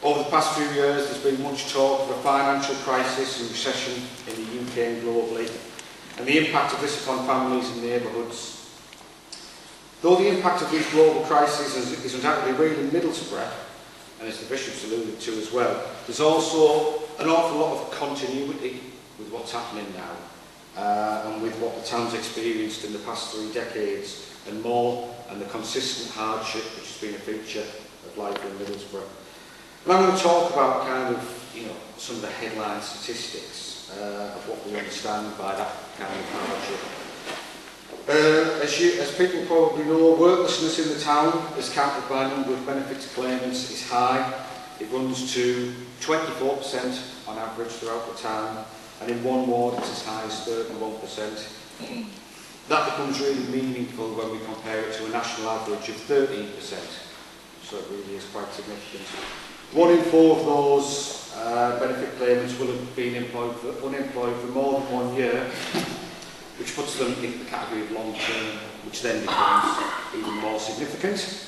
Over the past few years, there's been much talk of a financial crisis and recession in the UK and globally, and the impact of this upon families and neighbourhoods. Though the impact of these global crises is undoubtedly real in Middlesbrough, and as the Bishop's alluded to as well, there's also an awful lot of continuity with what's happening now, and with what the town's experienced in the past 3 decades and more, and the consistent hardship which has been a feature of life in Middlesbrough. And I'm going to talk about kind of, some of the headline statistics of what we understand by that kind of hardship. As people probably know, worklessness in the town, as counted by number of benefits claimants, is high. It runs to 24% on average throughout the town, and in one ward it's as high as 31%. That becomes really meaningful when we compare it to a national average of 13%, so it really is quite significant. 1 in 4 of those benefit claimants will have been unemployed for more than 1 year, which puts them into the category of long-term, which then becomes even more significant.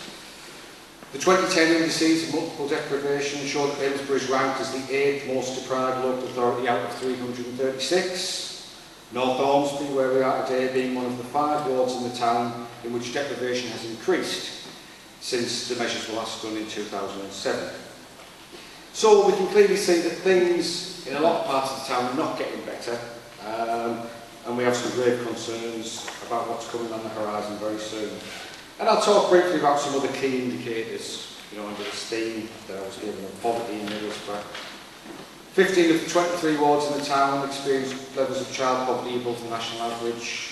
The 2010 indices of multiple deprivation show that Middlesbrough is ranked as the 8th most deprived local authority out of 336. North Ormsby, where we are today, being one of the 5 wards in the town in which deprivation has increased since the measures were last done in 2007. So we can clearly see that things in a lot of parts of the town are not getting better, and we have some grave concerns about what's coming on the horizon very soon. And I'll talk briefly about some other key indicators, under this theme that I was given of poverty in Middlesbrough. 15 of the 23 wards in the town experience levels of child poverty above the national average.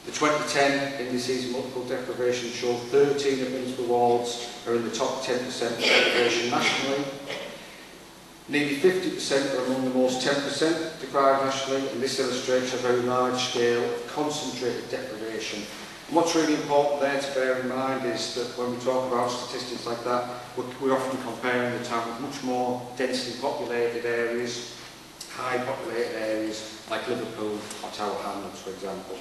The 2010 indices of multiple deprivation show 13 of Middlesbrough wards are in the top 10% of deprivation nationally. Nearly 50% are among the most 10% deprived nationally, and this illustrates a very large scale of concentrated deprivation. And what's really important there to bear in mind is that when we talk about statistics like that, we're often comparing the town with much more densely populated areas, high populated areas like Liverpool or Tower Hamlets, for example.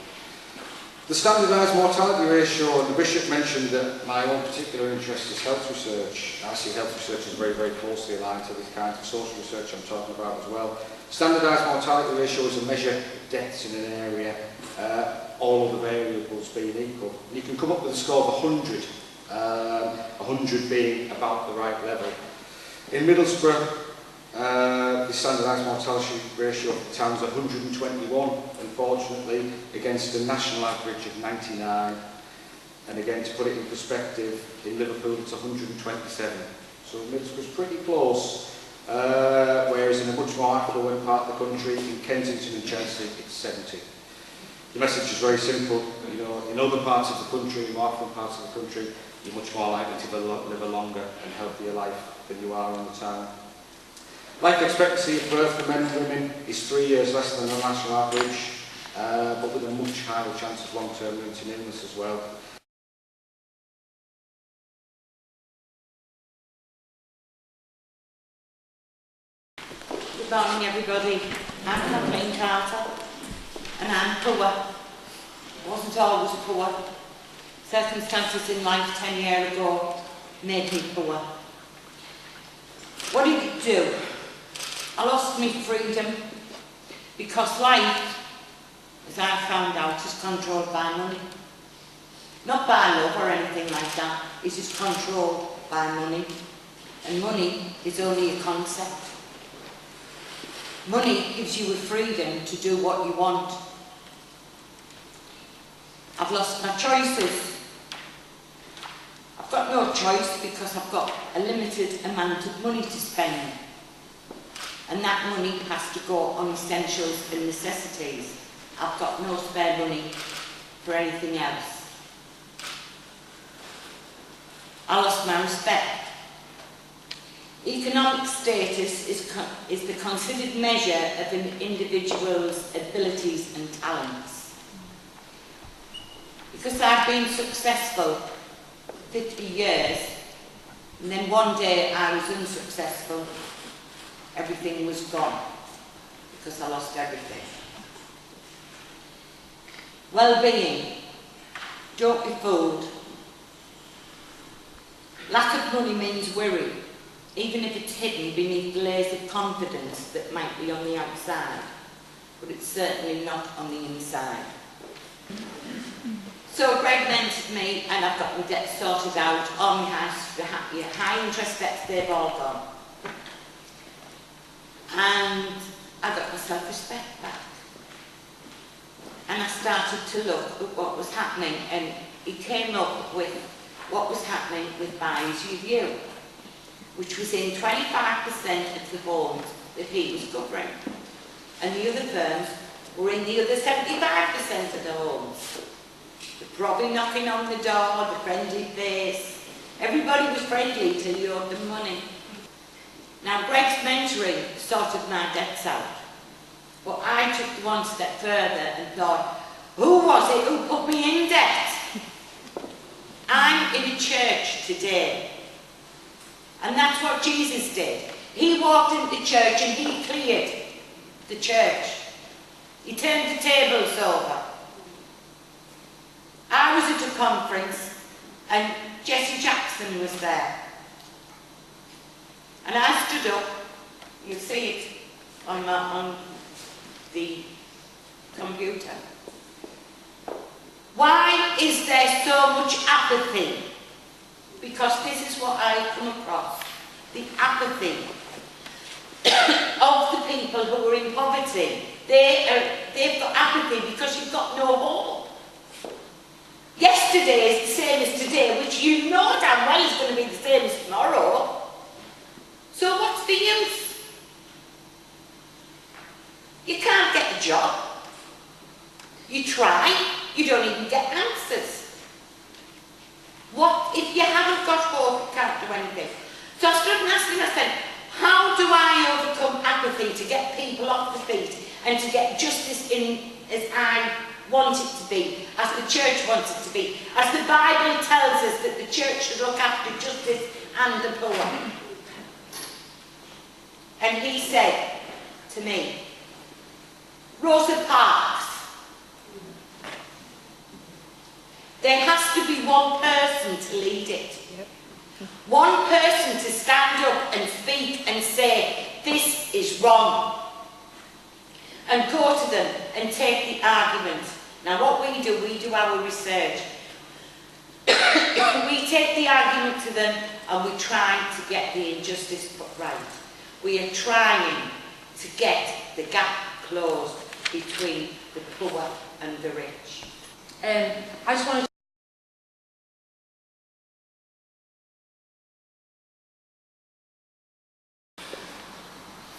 The standardised mortality ratio, and the Bishop mentioned that my own particular interest is health research. I see health research as very, very closely aligned to the kind of social research I'm talking about as well. Standardised mortality ratio is a measure of deaths in an area, all other variables being equal. And you can come up with a score of 100, 100 being about the right level. In Middlesbrough, the standardised mortality ratio of the town is 121, unfortunately, against a national average of 99. And again, to put it in perspective, in Liverpool it's 127. So Middlesbrough's pretty close, whereas in a much more affluent part of the country, in Kensington and Chelsea, it's 70. The message is very simple. In other parts of the country, in more affluent parts of the country, you're much more likely to live a longer and healthier life than you are in the town. Life expectancy at birth for men and women is 3 years less than the national average, but with a much higher chance of long-term limiting illness as well. Good morning, everybody. I'm Kathleen Carter, and I'm poor. I wasn't always poor. Circumstances in life 10 years ago made me poor. What did it do? I lost my freedom because life, as I found out, is controlled by money. Not by love or anything like that. It is controlled by money. And money is only a concept. Money gives you a freedom to do what you want. I've lost my choices. I've got no choice because I've got a limited amount of money to spend. And that money has to go on essentials and necessities. I've got no spare money for anything else. I lost my respect. Economic status is the considered measure of an individual's abilities and talents. Because I've been successful for 50 years, and then one day I was unsuccessful, everything was gone, because I lost everything. Well-being. Don't be fooled. Lack of money means worry. even if it's hidden beneath layers of confidence that might be on the outside, but it's certainly not on the inside. So Greg mentored me, and I've got my debts sorted out on my house, the high interest debts, they've all gone. And I got my self-respect back. And I started to look at what was happening, and he came up with what was happening with Buyers Review, which was in 25% of the homes that he was covering. And the other firms were in the other 75% of the homes. They're probably knocking on the door, the friendly face. Everybody was friendly till you owed them money. Now Greg's mentoring sorted my debts out. But I took it one step further and thought, who was it who put me in debt? I'm in a church today. And that's what Jesus did. He walked into church and he cleared the church. He turned the tables over. I was at a conference and Jesse Jackson was there. And I stood up, you'll see it on the computer. Why is there so much apathy? Because this is what I come across. The apathy of the people who are in poverty. They've got apathy because you've got no hope. Yesterday is the same as today, which you know damn well is going to be the same as tomorrow. So what's the use? You can't get a job. You try, you don't even get answers. What if you haven't got hope, you can't do anything? So I stood and asked him, I said, how do I overcome apathy to get people off the feet and to get justice in as I want it to be, as the church wants it to be, as the Bible tells us that the church should look after justice and the poor? And he said to me, Rosa Parks, there has to be one person to lead it. Yep. One person to stand up and speak and say, this is wrong. And go to them and take the argument. Now what we do our research. We take the argument to them and we try to get the injustice put right. We are trying to get the gap closed between the poor and the rich. I just wanted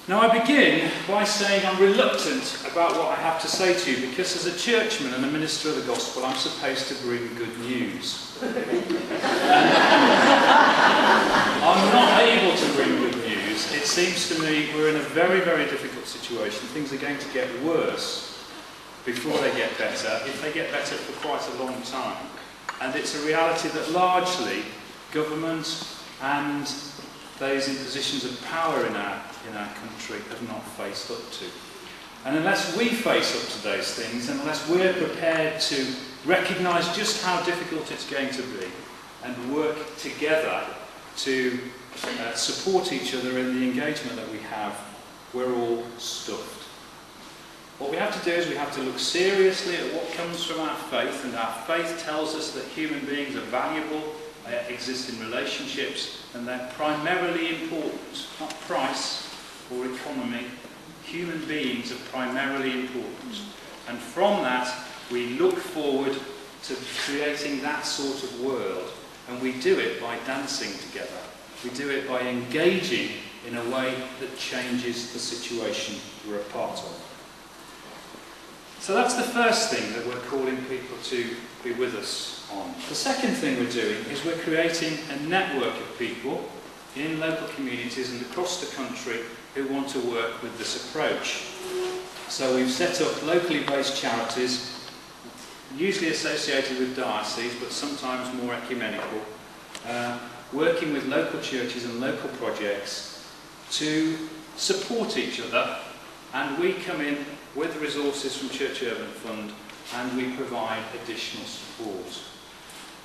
Now I begin by saying I'm reluctant about what I have to say to you because as a churchman and a minister of the gospel I'm supposed to bring good news. I'm not able to bring good news. It seems to me we're in a very, very difficult situation. Things are going to get worse before they get better, if they get better for quite a long time. And it's a reality that largely government and those in positions of power in our country have not faced up to. And unless we face up to those things, and unless we're prepared to recognise just how difficult it's going to be and work together to support each other in the engagement that we have, we're all stuffed. What we have to do is we have to look seriously at what comes from our faith, and our faith tells us that human beings are valuable, they exist in relationships, and they're primarily important, not price or economy. Human beings are primarily important. And from that, we look forward to creating that sort of world. And we do it by dancing together. We do it by engaging in a way that changes the situation we're a part of. So that's the first thing that we're calling people to be with us on. The second thing we're doing is we're creating a network of people in local communities and across the country who want to work with this approach. So we've set up locally based charities, usually associated with dioceses, but sometimes more ecumenical, working with local churches and local projects to support each other, and we come in with resources from Church Urban Fund and we provide additional support.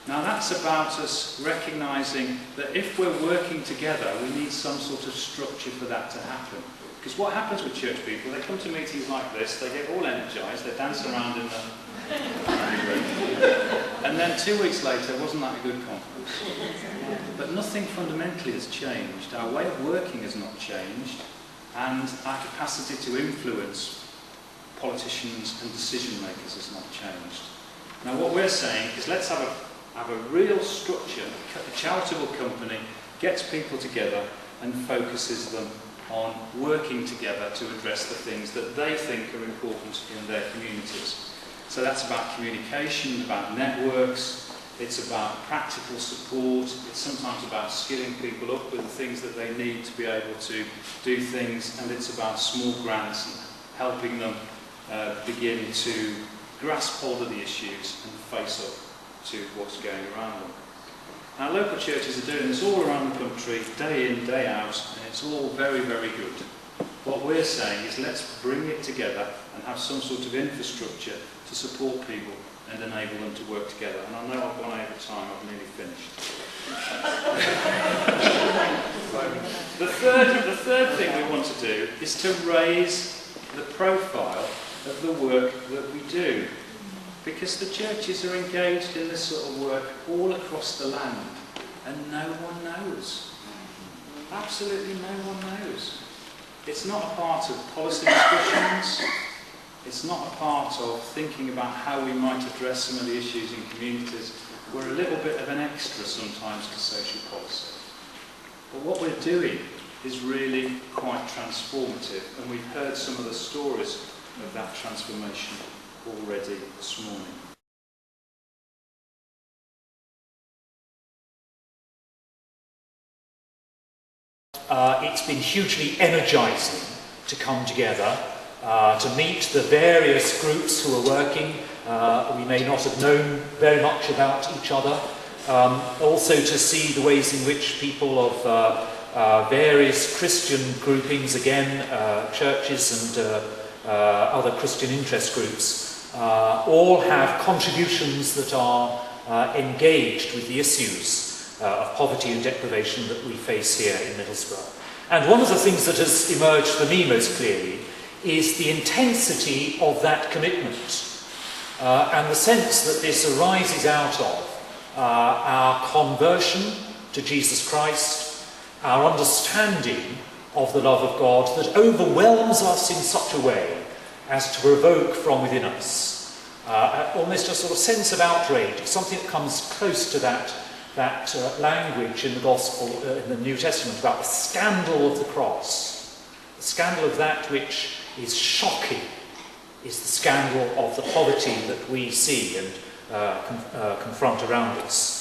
Now that's about us recognising that if we're working together, we need some sort of structure for that to happen. Because what happens with church people, they come to meetings like this, they get all energised, they dance around in the and then 2 weeks later, wasn't that a good conference? But nothing fundamentally has changed. Our way of working has not changed, and our capacity to influence politicians and decision makers has not changed. Now what we're saying is let's have a real structure. A charitable company gets people together and focuses them on working together to address the things that they think are important in their communities. So that's about communication, about networks, it's about practical support, it's sometimes about skilling people up with the things that they need to be able to do things, and it's about small grants and helping them begin to grasp hold of the issues and face up to what's going around them. Now local churches are doing this all around the country, day in, day out, and it's all very, very good. What we're saying is let's bring it together and have some sort of infrastructure to support people and enable them to work together. And I know I've gone over time, I've nearly finished. The third thing we want to do is to raise the profile of the work that we do. Because the churches are engaged in this sort of work all across the land, and no one knows. Absolutely no one knows. It's not a part of policy discussions. It's not a part of thinking about how we might address some of the issues in communities. We're a little bit of an extra sometimes to social policy. But what we're doing is really quite transformative, and we've heard some of the stories of that transformation already this morning. It's been hugely energising to come together, to meet the various groups who are working. We may not have known very much about each other. Also to see the ways in which people of various Christian groupings, again, churches and other Christian interest groups, all have contributions that are engaged with the issues of poverty and deprivation that we face here in Middlesbrough. And one of the things that has emerged for me most clearly is the intensity of that commitment and the sense that this arises out of our conversion to Jesus Christ, our understanding of the love of God that overwhelms us in such a way as to provoke from within us almost a sort of sense of outrage, something that comes close to that language in the Gospel, in the New Testament, about the scandal of the cross. The scandal of that which is shocking is the scandal of the poverty that we see and confront around us.